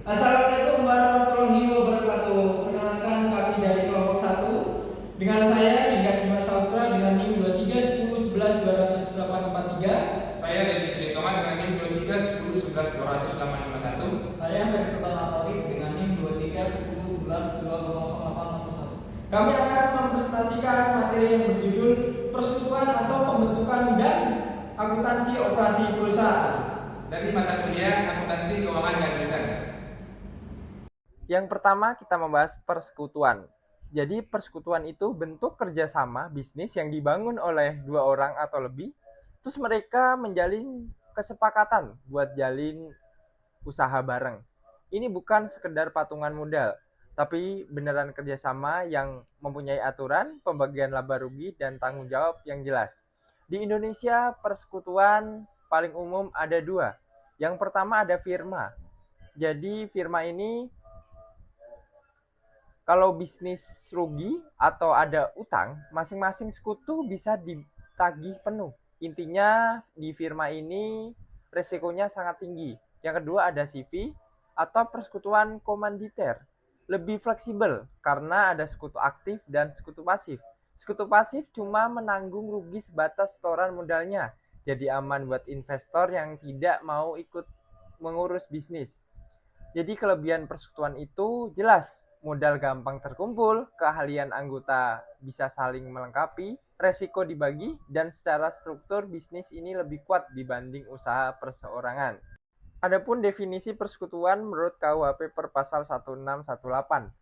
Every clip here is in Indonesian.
Assalamualaikum warahmatullahi wabarakatuh. Perkenalkan kami dari kelompok satu dengan saya Ringga Sima Sautra dengan NIM 2310112843. Saya Dedi Suditoman dengan NIM 2310112851. Saya Ferry Sultan Altori dengan NIM 231011200841. Kami akan mempresentasikan materi yang berjudul persekutuan atau pembentukan dan akuntansi operasi perusahaan Dari mata kuliah Akuntansi Keuangan dan Return. Yang pertama kita membahas persekutuan. Jadi persekutuan itu bentuk kerjasama bisnis yang dibangun oleh dua orang atau lebih, terus mereka menjalin kesepakatan buat jalin usaha bareng. Ini bukan sekedar patungan modal, tapi beneran kerjasama yang mempunyai aturan, pembagian laba rugi, dan tanggung jawab yang jelas. Di Indonesia, persekutuan paling umum ada dua. Yang pertama ada firma. Jadi firma ini kalau bisnis rugi atau ada utang, masing-masing sekutu bisa ditagih penuh. Intinya di firma ini resikonya sangat tinggi. Yang kedua ada CV atau persekutuan komanditer. Lebih fleksibel karena ada sekutu aktif dan sekutu pasif. Sekutu pasif cuma menanggung rugi sebatas setoran modalnya. Jadi aman buat investor yang tidak mau ikut mengurus bisnis. Jadi kelebihan persekutuan itu jelas, modal gampang terkumpul, keahlian anggota bisa saling melengkapi, resiko dibagi, dan secara struktur bisnis ini lebih kuat dibanding usaha perseorangan. Adapun definisi persekutuan menurut KUHP per pasal 1618.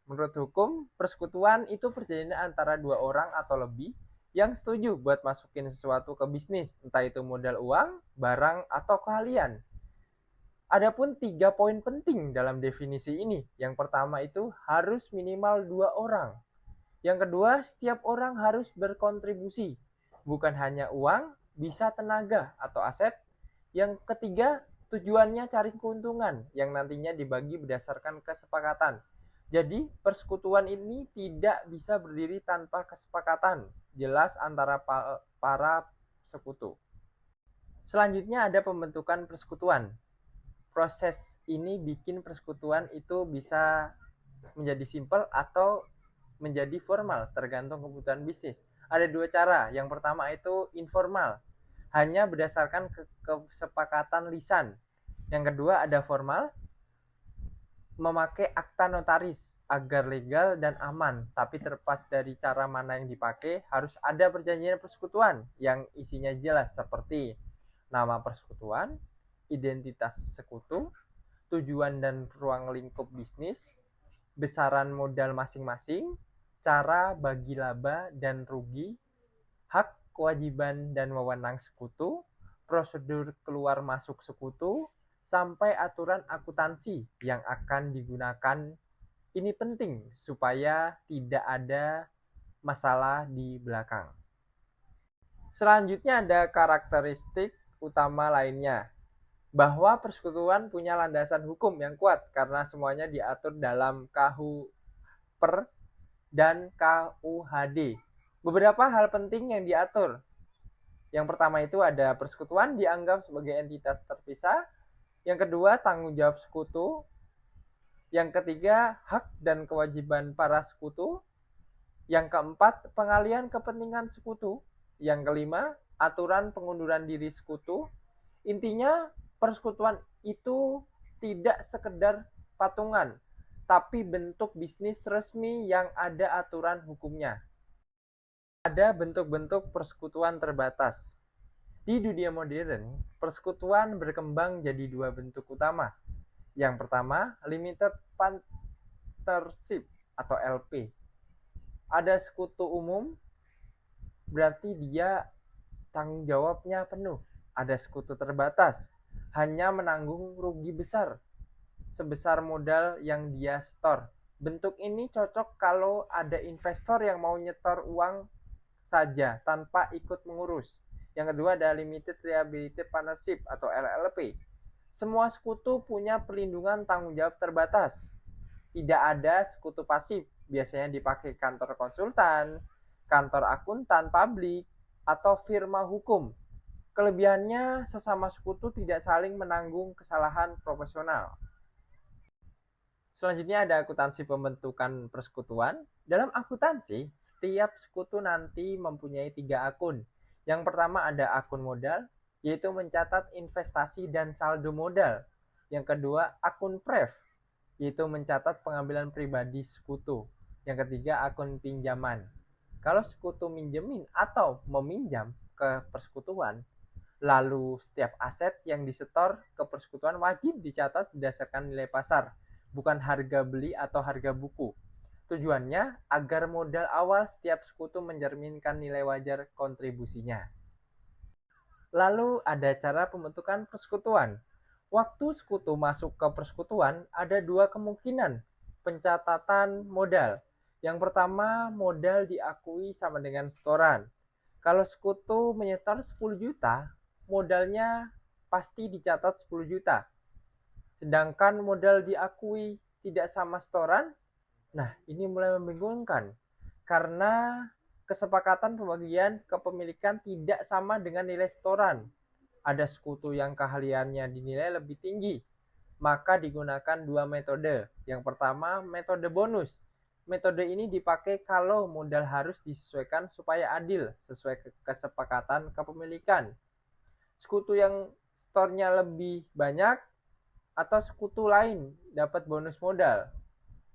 Menurut hukum, persekutuan itu perjanjian antara dua orang atau lebih yang setuju buat masukin sesuatu ke bisnis, entah itu modal uang, barang, atau keahlian. Adapun 3 poin penting dalam definisi ini. Yang pertama itu harus minimal 2 orang. Yang kedua, setiap orang harus berkontribusi. Bukan hanya uang, bisa tenaga atau aset. Yang ketiga, tujuannya cari keuntungan yang nantinya dibagi berdasarkan kesepakatan. Jadi, persekutuan ini tidak bisa berdiri tanpa kesepakatan jelas antara para sekutu. Selanjutnya ada pembentukan persekutuan. Proses ini bikin persekutuan itu bisa menjadi simpel atau menjadi formal, tergantung kebutuhan bisnis. Ada dua cara. Yang pertama itu informal, hanya berdasarkan kesepakatan lisan. Yang kedua ada formal, memakai akta notaris agar legal dan aman. Tapi terlepas dari cara mana yang dipakai, harus ada perjanjian persekutuan yang isinya jelas seperti nama persekutuan, identitas sekutu, tujuan dan ruang lingkup bisnis, besaran modal masing-masing, cara bagi laba dan rugi, hak, kewajiban dan wewenang sekutu, prosedur keluar masuk sekutu, sampai aturan akuntansi yang akan digunakan. Ini penting supaya tidak ada masalah di belakang. Selanjutnya ada karakteristik utama lainnya, bahwa persekutuan punya landasan hukum yang kuat karena semuanya diatur dalam KUH per dan KUHD. Beberapa hal penting yang diatur. Yang pertama itu ada persekutuan dianggap sebagai entitas terpisah. Yang kedua, tanggung jawab sekutu. Yang ketiga, hak dan kewajiban para sekutu. Yang keempat, pengalihan kepentingan sekutu. Yang kelima, aturan pengunduran diri sekutu. Intinya, persekutuan itu tidak sekedar patungan, tapi bentuk bisnis resmi yang ada aturan hukumnya. Ada bentuk-bentuk persekutuan terbatas. Di dunia modern, persekutuan berkembang jadi dua bentuk utama. Yang pertama, limited partnership atau LP. Ada sekutu umum, berarti dia tanggung jawabnya penuh. Ada sekutu terbatas, hanya menanggung rugi besar sebesar modal yang dia setor. Bentuk ini cocok kalau ada investor yang mau nyetor uang saja tanpa ikut mengurus. Yang kedua ada limited liability partnership atau LLP. Semua sekutu punya perlindungan tanggung jawab terbatas. Tidak ada sekutu pasif, biasanya dipakai kantor konsultan, kantor akuntan publik, atau firma hukum. Kelebihannya, sesama sekutu tidak saling menanggung kesalahan profesional. Selanjutnya ada akuntansi pembentukan persekutuan. Dalam akuntansi, setiap sekutu nanti mempunyai 3 akun. Yang pertama ada akun modal, yaitu mencatat investasi dan saldo modal. Yang kedua, akun pref, yaitu mencatat pengambilan pribadi sekutu. Yang ketiga, akun pinjaman. Kalau sekutu minjemin atau meminjam ke persekutuan, lalu setiap aset yang disetor ke persekutuan wajib dicatat berdasarkan nilai pasar, bukan harga beli atau harga buku. Tujuannya agar modal awal setiap sekutu mencerminkan nilai wajar kontribusinya. Lalu ada cara pembentukan persekutuan. Waktu sekutu masuk ke persekutuan ada 2 kemungkinan pencatatan modal. Yang pertama, modal diakui sama dengan setoran. Kalau sekutu menyetor 10 juta, modalnya pasti dicatat 10 juta. Sedangkan modal diakui tidak sama setoran, nah ini mulai membingungkan. Karena kesepakatan pembagian kepemilikan tidak sama dengan nilai setoran. Ada sekutu yang keahliannya dinilai lebih tinggi, maka digunakan 2 metode. Yang pertama, metode bonus. Metode ini dipakai kalau modal harus disesuaikan supaya adil sesuai kesepakatan kepemilikan. Sekutu yang setornya lebih banyak atau sekutu lain dapat bonus modal.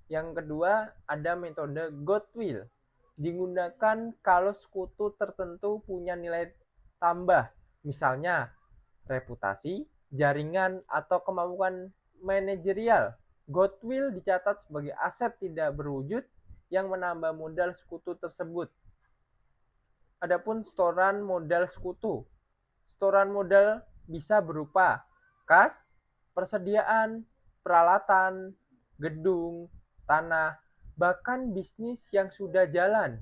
Yang kedua, ada metode goodwill. Digunakan kalau sekutu tertentu punya nilai tambah, misalnya reputasi, jaringan, atau kemampuan manajerial. Goodwill dicatat sebagai aset tidak berwujud yang menambah modal sekutu tersebut. Adapun setoran modal sekutu. Setoran modal bisa berupa kas, persediaan, peralatan, gedung, tanah, bahkan bisnis yang sudah jalan.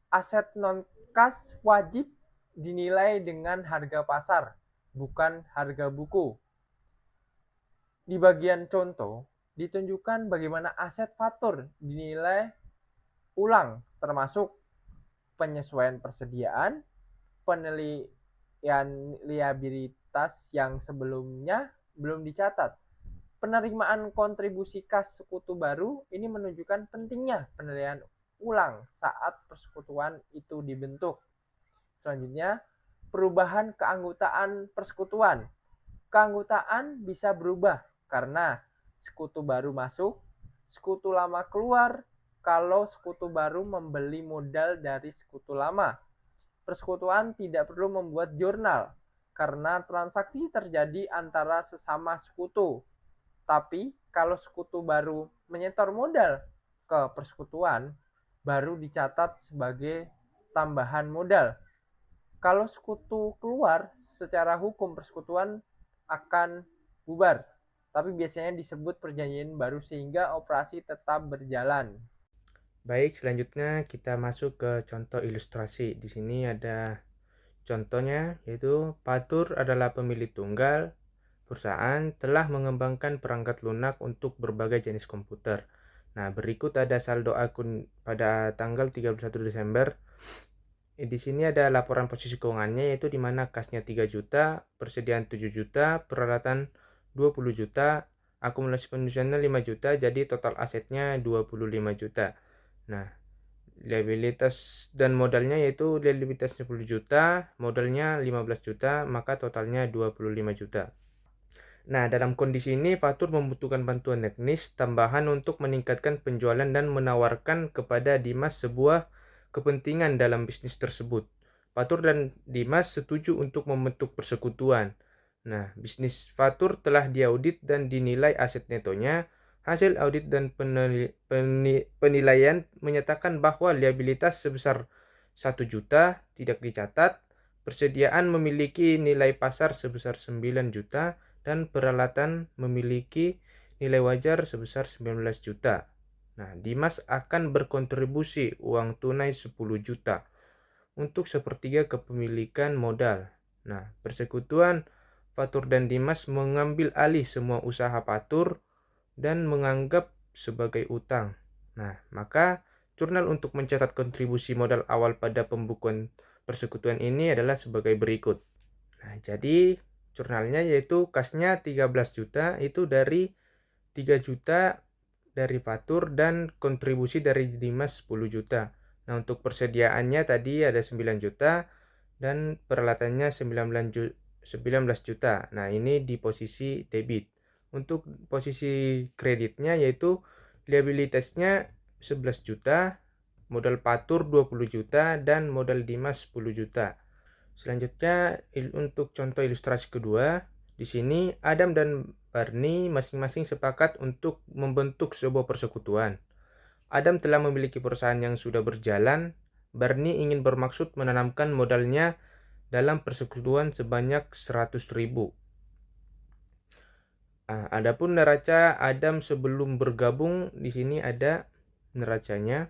Aset non-kas wajib dinilai dengan harga pasar, bukan harga buku. Di bagian contoh, ditunjukkan bagaimana aset faktur dinilai ulang, termasuk penyesuaian persediaan, penilaian liabilitas yang sebelumnya belum dicatat. Penerimaan kontribusi kas sekutu baru ini menunjukkan pentingnya penilaian ulang saat persekutuan itu dibentuk. Selanjutnya, perubahan keanggotaan persekutuan. Keanggotaan bisa berubah karena sekutu baru masuk, sekutu lama keluar, kalau sekutu baru membeli modal dari sekutu lama. Persekutuan tidak perlu membuat jurnal karena transaksi terjadi antara sesama sekutu. Tapi kalau sekutu baru menyetor modal ke persekutuan, baru dicatat sebagai tambahan modal. Kalau sekutu keluar, secara hukum persekutuan akan bubar. Tapi biasanya disebut perjanjian baru sehingga operasi tetap berjalan. Baik, selanjutnya kita masuk ke contoh ilustrasi. Di sini ada contohnya, yaitu Fatur adalah pemilik tunggal. Perusahaan telah mengembangkan perangkat lunak untuk berbagai jenis komputer. Nah, berikut ada saldo akun pada tanggal 31 Desember. Di sini ada laporan posisi keuangannya, yaitu di mana kasnya 3 juta, persediaan 7 juta, peralatan 20 juta, akumulasi penyusunan 5 juta, jadi total asetnya 25 juta. Nah, liabilitas dan modalnya yaitu liabilitasnya 10 juta, modalnya 15 juta, maka totalnya 25 juta. Nah, dalam kondisi ini Fatur membutuhkan bantuan teknis tambahan untuk meningkatkan penjualan dan menawarkan kepada Dimas sebuah kepentingan dalam bisnis tersebut. Fatur dan Dimas setuju untuk membentuk persekutuan. Nah, bisnis Fatur telah diaudit dan dinilai aset netonya. Hasil audit dan penilaian menyatakan bahwa liabilitas sebesar 1 juta tidak dicatat, persediaan memiliki nilai pasar sebesar 9 juta, dan peralatan memiliki nilai wajar sebesar 19 juta. Nah, Dimas akan berkontribusi uang tunai 10 juta untuk sepertiga kepemilikan modal. Nah, persekutuan Fatur dan Dimas mengambil alih semua usaha Fatur dan menganggap sebagai utang. Nah, maka jurnal untuk mencatat kontribusi modal awal pada pembukuan persekutuan ini adalah sebagai berikut. Nah, jadi jurnalnya yaitu kasnya 13 juta itu dari 3 juta dari Fatur dan kontribusi dari Dimas 10 juta. Nah, untuk persediaannya tadi ada 9 juta dan peralatannya 19 juta. Nah, ini di posisi debit. Untuk posisi kreditnya yaitu liabilitasnya 11 juta, modal Fatur 20 juta, dan modal Dimas 10 juta. Selanjutnya untuk contoh ilustrasi kedua, di sini Adam dan Barney masing-masing sepakat untuk membentuk sebuah persekutuan. Adam telah memiliki perusahaan yang sudah berjalan. Barney ingin bermaksud menanamkan modalnya dalam persekutuan sebanyak 100.000. Adapun neraca Adam sebelum bergabung, di sini ada neracanya.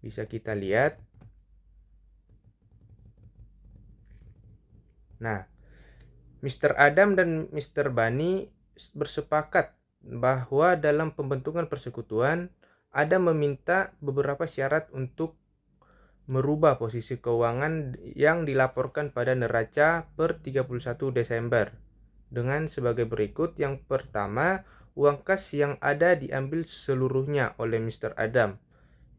Bisa kita lihat. Nah, Mr. Adam dan Mr. Barney bersepakat bahwa dalam pembentukan persekutuan, Adam meminta beberapa syarat untuk merubah posisi keuangan yang dilaporkan pada neraca per 31 Desember dengan sebagai berikut. Yang pertama, uang kas yang ada diambil seluruhnya oleh Mr. Adam.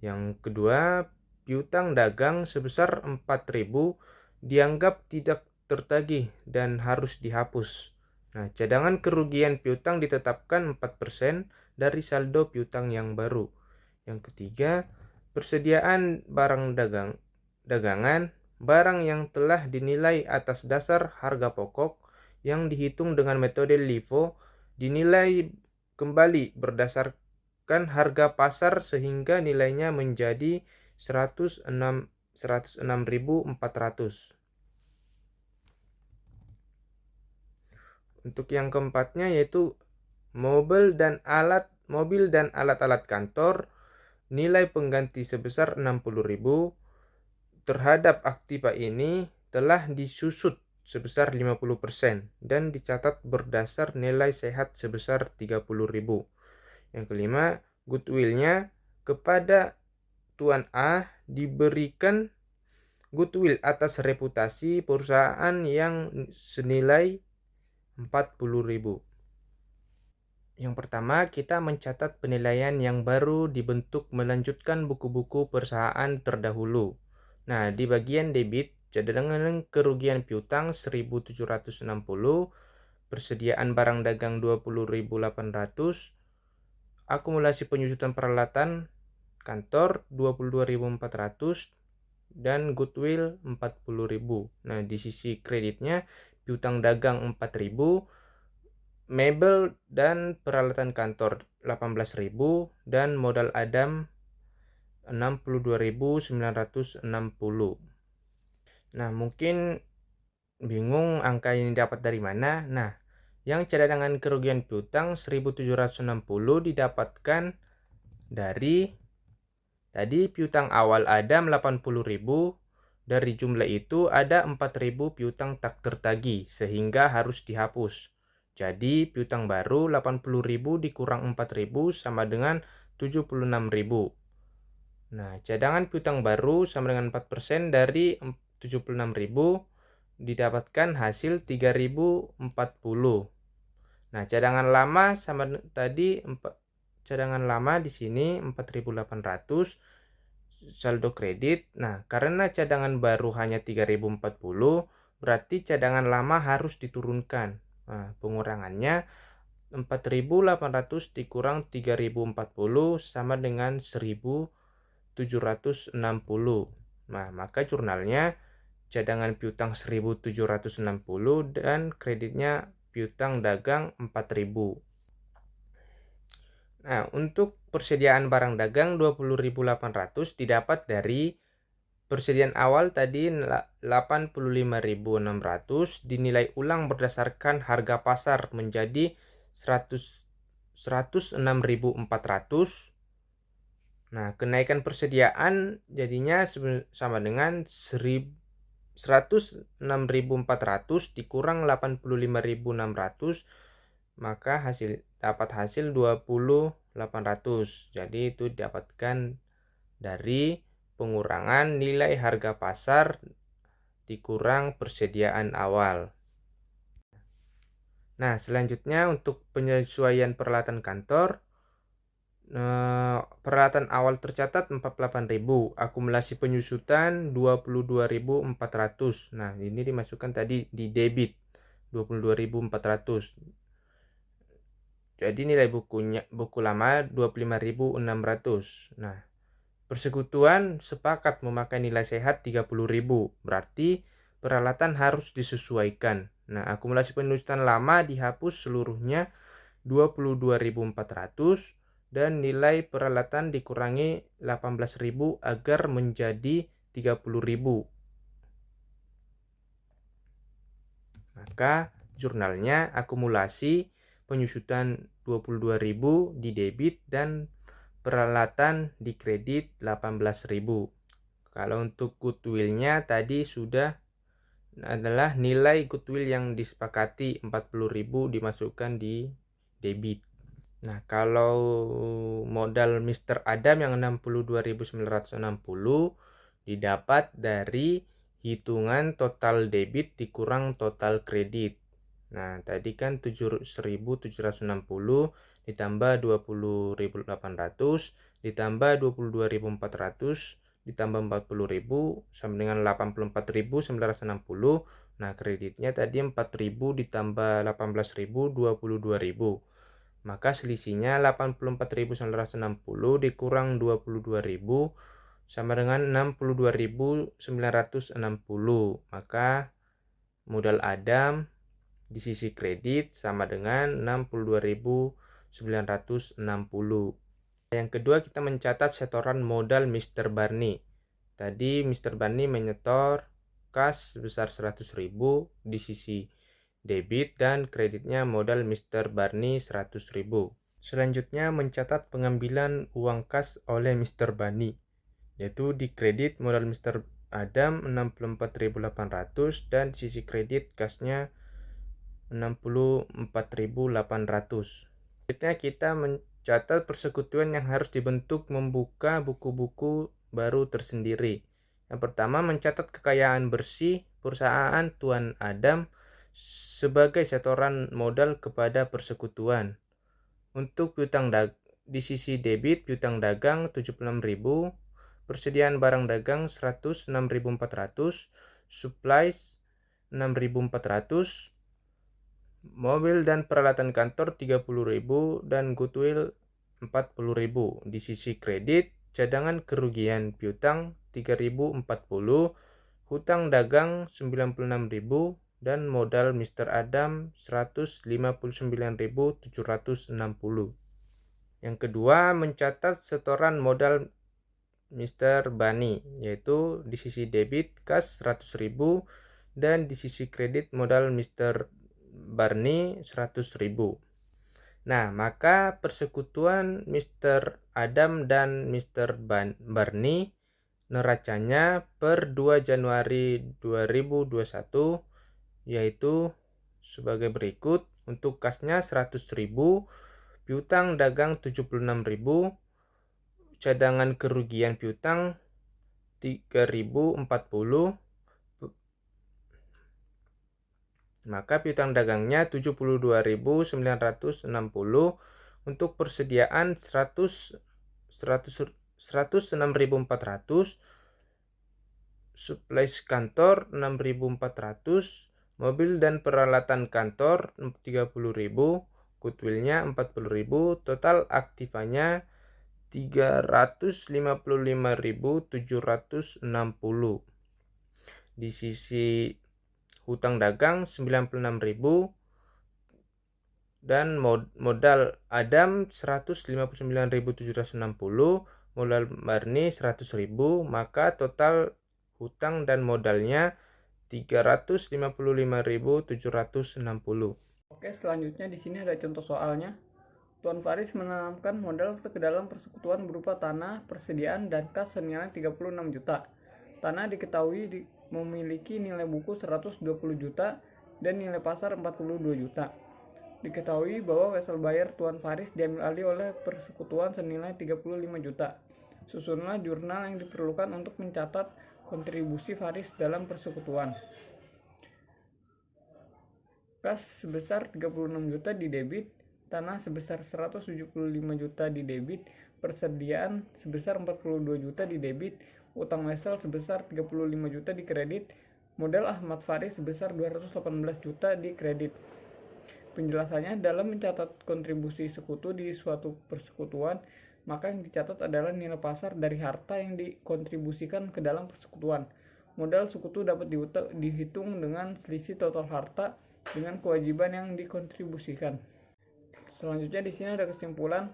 Yang kedua, piutang dagang sebesar 4.000 dianggap tidak tertagih dan harus dihapus. Nah, cadangan kerugian piutang ditetapkan 4% dari saldo piutang yang baru. Yang ketiga, persediaan barang dagangan, barang yang telah dinilai atas dasar harga pokok yang dihitung dengan metode LIFO, dinilai kembali berdasarkan harga pasar sehingga nilainya menjadi 106.400. Untuk yang keempatnya yaitu mobil dan alat-alat kantor, nilai pengganti sebesar 60.000. Terhadap aktiva ini telah disusut sebesar 50% dan dicatat berdasar nilai sehat sebesar 30.000. Yang kelima, goodwill-nya kepada Tuan A diberikan goodwill atas reputasi perusahaan yang senilai 40.000. Yang pertama, kita mencatat penilaian yang baru dibentuk melanjutkan buku-buku perusahaan terdahulu. Nah, di bagian debit, cadangan kerugian piutang 1.760, persediaan barang dagang 20.800, akumulasi penyusutan peralatan kantor 22.400, dan goodwill 40.000. Nah, di sisi kreditnya piutang dagang 4.000, mebel dan peralatan kantor 18.000, dan modal Adam 62.960. Nah, mungkin bingung angka ini dapat dari mana. Nah, yang cadangan kerugian piutang 1.760 didapatkan dari tadi piutang awal Adam 80.000. Dari jumlah itu ada 4.000 piutang tak tertagih sehingga harus dihapus. Jadi piutang baru 80.000 dikurang 4.000 sama dengan 76.000. Nah, cadangan piutang baru sama dengan 4% dari 76.000 didapatkan hasil 3.040. Nah, cadangan lama sama tadi cadangan lama di sini 4.800 saldo kredit. Nah, karena cadangan baru hanya 3.040, berarti cadangan lama harus diturunkan. Nah, pengurangannya 4.800 dikurang 3.040 sama dengan 1.760. Nah, maka jurnalnya cadangan piutang 1.760 dan kreditnya piutang dagang 4.000. Nah, untuk persediaan barang dagang 20.800 didapat dari persediaan awal tadi 85.600 dinilai ulang berdasarkan harga pasar menjadi 106.400. Nah, kenaikan persediaan jadinya sama dengan 106.400 dikurang 85.600, maka dapat hasil 20.800. Jadi itu didapatkan dari pengurangan nilai harga pasar dikurang persediaan awal. Nah, selanjutnya untuk penyesuaian peralatan kantor, peralatan awal tercatat 48.000, akumulasi penyusutan 22.400. Nah, ini dimasukkan tadi di debit 22.400. Jadi nilai buku lama 25.600. Nah, persekutuan sepakat memakai nilai sehat 30.000. Berarti peralatan harus disesuaikan. Nah, akumulasi penyusutan lama dihapus seluruhnya 22.400 dan nilai peralatan dikurangi 18.000 agar menjadi 30.000. Maka jurnalnya akumulasi penyusutan 22.000 di debit dan peralatan di kredit 18.000. Kalau untuk goodwill-nya tadi sudah adalah nilai goodwill yang disepakati 40.000 dimasukkan di debit. Nah, kalau modal Mr. Adam yang 62.960 didapat dari hitungan total debit dikurang total kredit. Nah, tadi kan 7.760 ditambah 20.800 ditambah 22.400 ditambah 40.000 sama dengan 84.960. Nah, kreditnya tadi 4.000 ditambah 18.000 22.000. Maka selisihnya 84.960 dikurang 22.000 sama dengan 62.960. Maka modal Adam di sisi kredit sama dengan 62.960. Yang kedua, kita mencatat setoran modal Mr. Barney. Tadi Mr. Barney menyetor kas sebesar 100.000 di sisi debit dan kreditnya modal Mr. Barney 100.000. Selanjutnya mencatat pengambilan uang kas oleh Mr. Barney, yaitu di kredit modal Mr. Adam 64.800 dan di sisi kredit kasnya 64.800. Selanjutnya kita mencatat persekutuan yang harus dibentuk membuka buku-buku baru tersendiri. Yang pertama, mencatat kekayaan bersih perusahaan Tuan Adam sebagai setoran modal kepada persekutuan. Untuk piutang di sisi debit, piutang dagang 76.000, persediaan barang dagang 106.400, supplies 6.400, mobil dan peralatan kantor 30.000 dan goodwill 40.000. Di sisi kredit, cadangan kerugian piutang 3.040, hutang dagang 96.000 dan modal Mr. Adam 159.760. Yang kedua, mencatat setoran modal Mr. Barney, yaitu di sisi debit kas 100.000 dan di sisi kredit modal Mr. Barney 100.000. Nah, maka persekutuan Mr. Adam dan Mr. Barney neracanya per 2 Januari 2021 yaitu sebagai berikut. Untuk kasnya 100.000, piutang dagang 76.000, cadangan kerugian piutang 3.040, maka piutang dagangnya 72.960. Untuk persediaan 106.400, supplies kantor 6.400, mobil dan peralatan kantor 30.000, goodwillnya 40.000, total aktifanya 355.760. Di sisi hutang dagang 96.000 dan modal Adam 159.760, modal Barney 100.000, maka total hutang dan modalnya 355.760. Oke, selanjutnya di sini ada contoh soalnya. Tuan Faris menanamkan modal ke dalam persekutuan berupa tanah, persediaan, dan kas senilai 36 juta. Tanah diketahui memiliki nilai buku 120 juta dan nilai pasar 42 juta. Diketahui bahwa wesel bayar Tuan Faris diambil alih oleh persekutuan senilai 35 juta. Susunlah jurnal yang diperlukan untuk mencatat kontribusi Faris dalam persekutuan. kas sebesar 36 juta di debit, tanah sebesar 175 juta di debit, persediaan sebesar 42 juta di debit, utang wesel sebesar 35 juta di kredit, modal Ahmad Faris sebesar 218 juta di kredit. Penjelasannya, dalam mencatat kontribusi sekutu di suatu persekutuan, maka yang dicatat adalah nilai pasar dari harta yang dikontribusikan ke dalam persekutuan. Modal sekutu dapat dihitung dengan selisih total harta dengan kewajiban yang dikontribusikan. Selanjutnya di sini ada kesimpulan.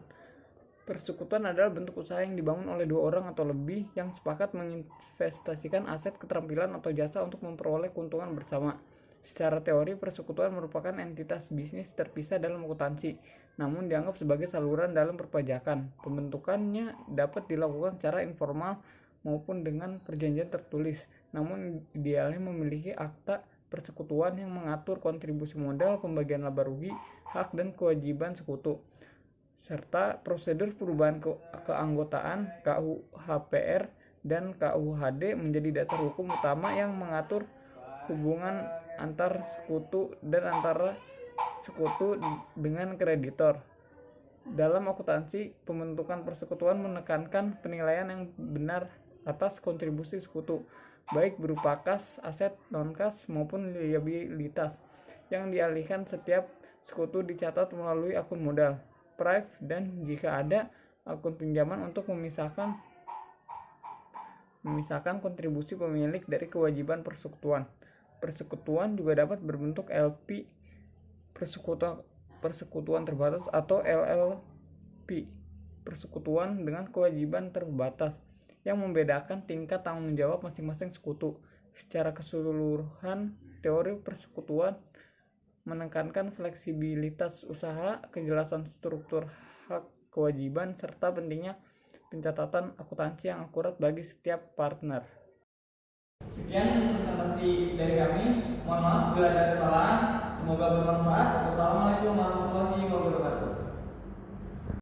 Persekutuan adalah bentuk usaha yang dibangun oleh dua orang atau lebih yang sepakat menginvestasikan aset, keterampilan, atau jasa untuk memperoleh keuntungan bersama. Secara teori, persekutuan merupakan entitas bisnis terpisah dalam akuntansi, namun dianggap sebagai saluran dalam perpajakan. Pembentukannya dapat dilakukan secara informal maupun dengan perjanjian tertulis, namun idealnya memiliki akta persekutuan yang mengatur kontribusi modal, pembagian laba rugi, hak dan kewajiban sekutu, serta prosedur perubahan keanggotaan KUHPR dan KUHD menjadi dasar hukum utama yang mengatur hubungan antar sekutu dan antara sekutu dengan kreditor. Dalam akuntansi, pembentukan persekutuan menekankan penilaian yang benar atas kontribusi sekutu, baik berupa kas, aset, non-kas, maupun liabilitas yang dialihkan. Setiap sekutu dicatat melalui akun modal, prive, dan jika ada, akun pinjaman untuk memisahkan kontribusi pemilik dari kewajiban persekutuan. Persekutuan juga dapat berbentuk LP, persekutuan terbatas, atau LLP, persekutuan dengan kewajiban terbatas, yang membedakan tingkat tanggung jawab masing-masing sekutu. Secara keseluruhan, teori persekutuan menekankan fleksibilitas usaha, kejelasan struktur hak kewajiban, serta pentingnya pencatatan akuntansi yang akurat bagi setiap partner. Sekian presentasi dari kami. Mohon maaf bila ada kesalahan. Semoga bermanfaat. Wassalamualaikum warahmatullahi wabarakatuh.